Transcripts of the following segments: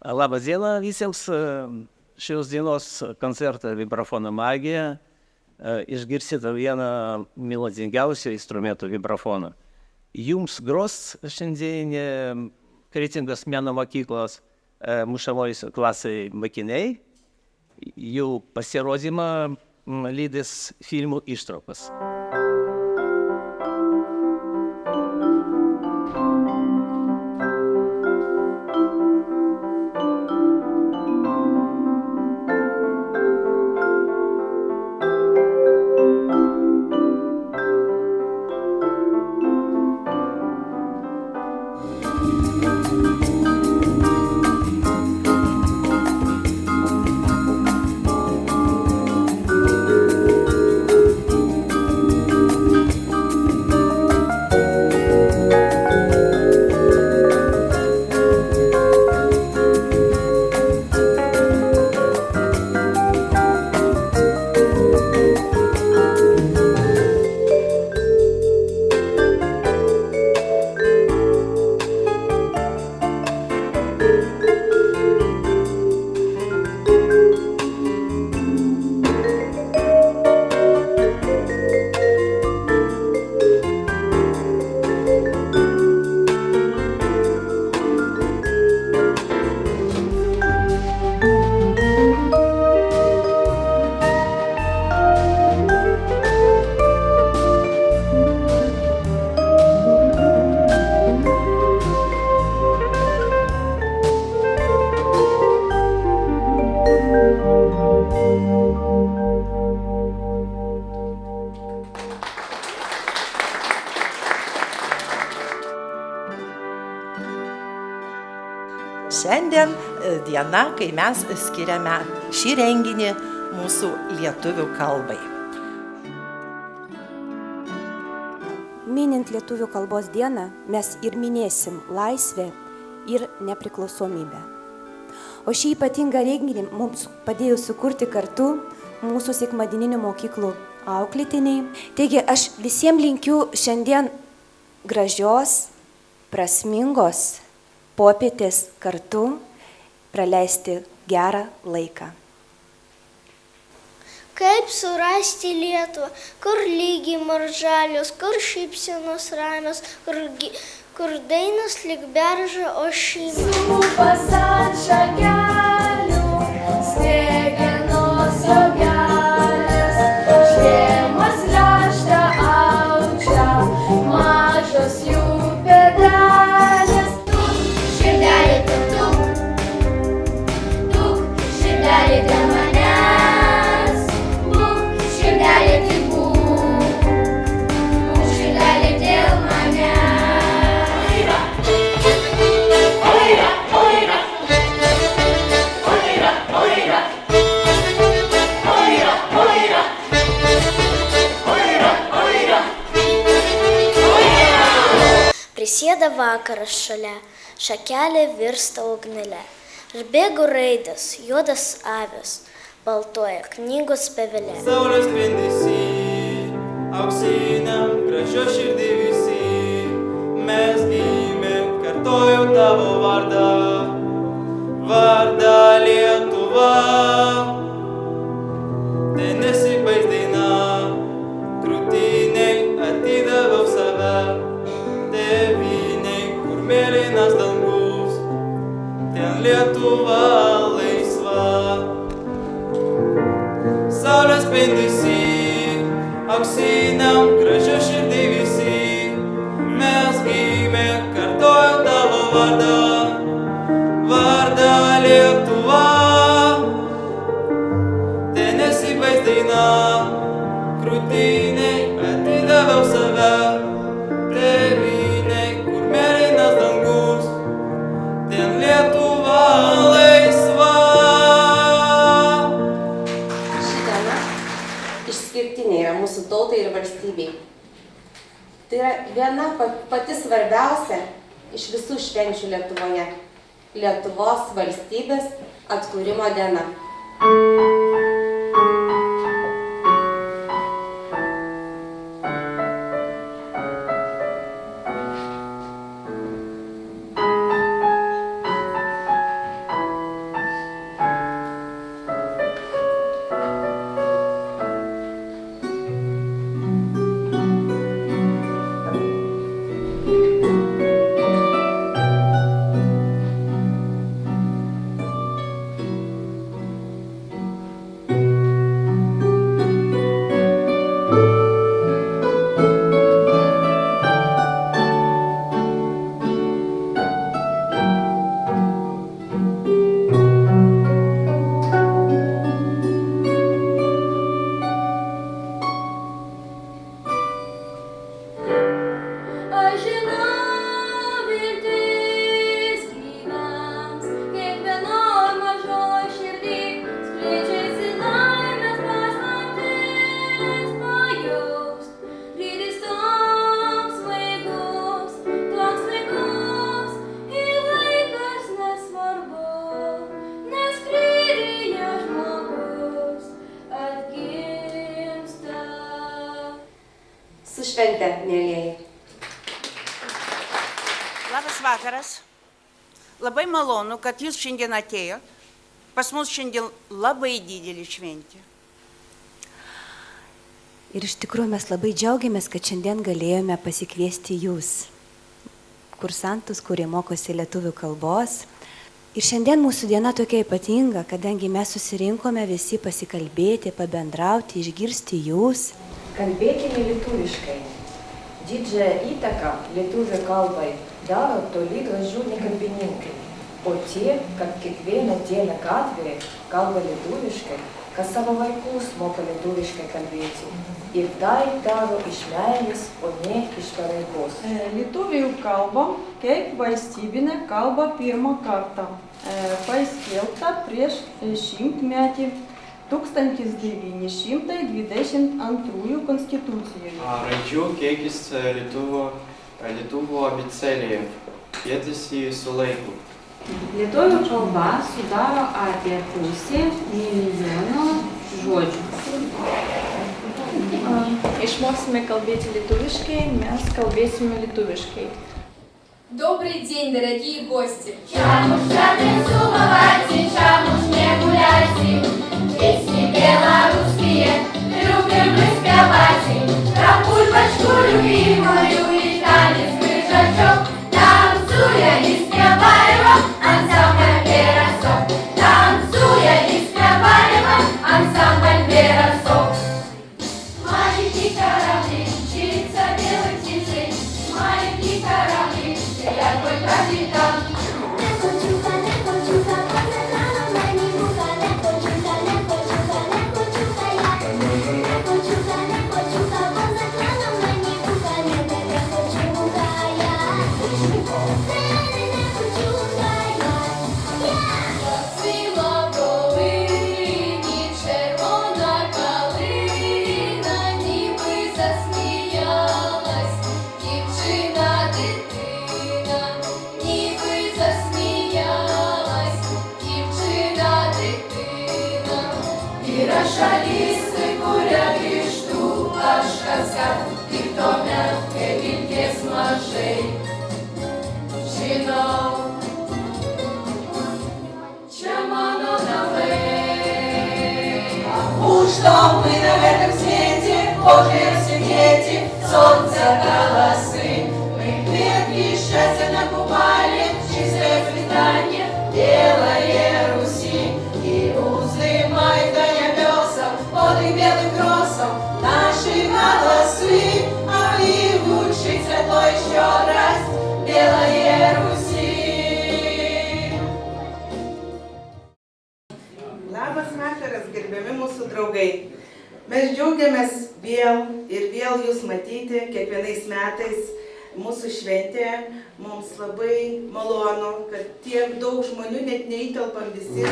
Labą dieną visiems. Šios dienos koncertą Vibrafono magija išgirsite vieną melodingiausių instrumentų vibrafoną. Jums gros šiandien Kretingos meno mokyklos mušamojos klasai mokiniai. Jų pasirodymą lydės filmų ištraukos. Šiandien diena, kai mes skiriame šį renginį mūsų lietuvių kalbai. Minint lietuvių kalbos dieną, mes ir minėsim laisvę ir nepriklausomybę. O šį ypatingą renginį mums padėjo sukurti kartu mūsų sekmadieninių mokyklų auklėtiniai. Taigi aš visiems linkiu šiandien gražios, prasmingos popietės kartu praleisti gerą laiką. Kaip surasti Lietuvą, kur lygiai maržalius, kur šypsenos ramios, kur dainos lyg berža ošimą. Sūpas ant šakelių, sniegenos jogelės, škėmos lešta aukšta, mažos jų pėdelės. Širdelė dėl manęs, būk, širdelė tik būk, širdelė dėl manęs. Oira, oira, oira, oira, oira, oira, oira, oira, oira. Prisėda vakaras šalia, šakelė virsta ugnele. Ir bėgo raidės, juodas avės, baltoja knygos pevelė. Saulės spindesy, auksiniam, gražio širdį visi, mes gimė, kartojau tavo vardą, vardą Lietuva. Tai nesibaigs daina, krūtiniai atidaviau save, tėvynei, kur mėlynas dangus, ten Lietuva laisva. Saulės spindesy, auksiniam, gražio širdį visi, mes gimė, kartojau tavo vardą, vardą Lietuva. Tai nesibaigs daina, krūtiniai atidaviau save, tėvynei, kur mėlynas dangus, ten Lietuva laisva. Ši diena išskirtinė yra mūsų tautai ir valstybei. Tai yra viena pati svarbiausia iš visų švenčių Lietuvoje. Lietuvos valstybės atkūrimo diena. šventę, mėlyjeji. Labas vakaras. Labai malonu, kad jūs šiandien atėjot. Pas mus šiandien labai didelė šventė. Ir iš tikrųjų mes labai džiaugiamės, kad šiandien galėjome pasikviesti jūs, kursantus, kurie mokosi lietuvių kalbos. Ir šiandien mūsų diena tokia ypatinga, kadangi mes susirinkome visi pasikalbėti, pabendrauti, išgirsti jūs. Kalbėkime lietuviškai. Didžiąją įtaką lietuvių kalbai daro toli gražu ne kalbininkai, o tie, kad kiekvieną dieną gatvėje kalba lietuviškai, kad savo vaikus moka lietuviškai kalbėti. Ir tai daro iš meilės, o ne iš pareigos. Lietuvių kalba kaip valstybinė kalba pirmą kartą paskelbta prieš 100-metį 1922 konstitucijoje. Raidžių kiekis lietuvių abėcėlėje keitėsi su laiku. Lietuvių kalba sudaro apie pusę milijono žodžių. Išmoksime kalbėti lietuviškai, mes kalbėsime lietuviškai. Добрый день, дорогие гости! Чамушка танцевать, чамуш не гулять, песни белорусские любим мы спевать. Про бульбочку любимую и танец крыжачок, танцуя и спеваем ансамбль веросов, танцуя и спеваем ансамбль веросов. Маленькие корабли мчится белой птицей, маленькие корабли. Я твой капитан. Зацвіла в долині червона калина, ніби засміялась дівчина-дитина. Ніби засміялась дівчина-дитина. І рашаліси куряки штукашкася, і хто м'яке вінки смажей. Жінок, чамано налей. У что мы на этом свете, Божьи дети, солнце голосы. Мы ветви счастья накупали, чистое цветание белой Руси. И уздымай до небесов, под их белым кросом наши голосы. А их лучший цветой еще раз белой Руси. Labas vakaras, gerbiami mūsų draugai. Mes džiaugiamės vėl ir vėl jūs matyti kiekvienais metais mūsų šventėje. Mums labai malonu, kad tiek daug žmonių net neįtelpam visi.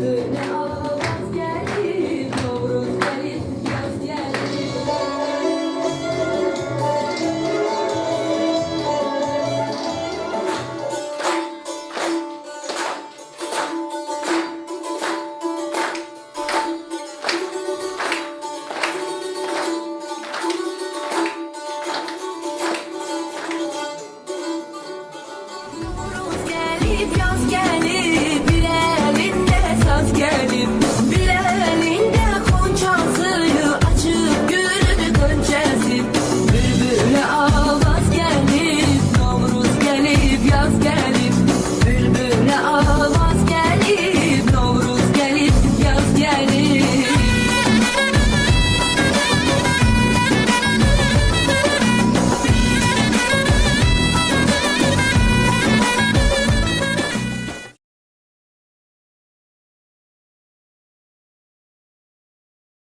Gel,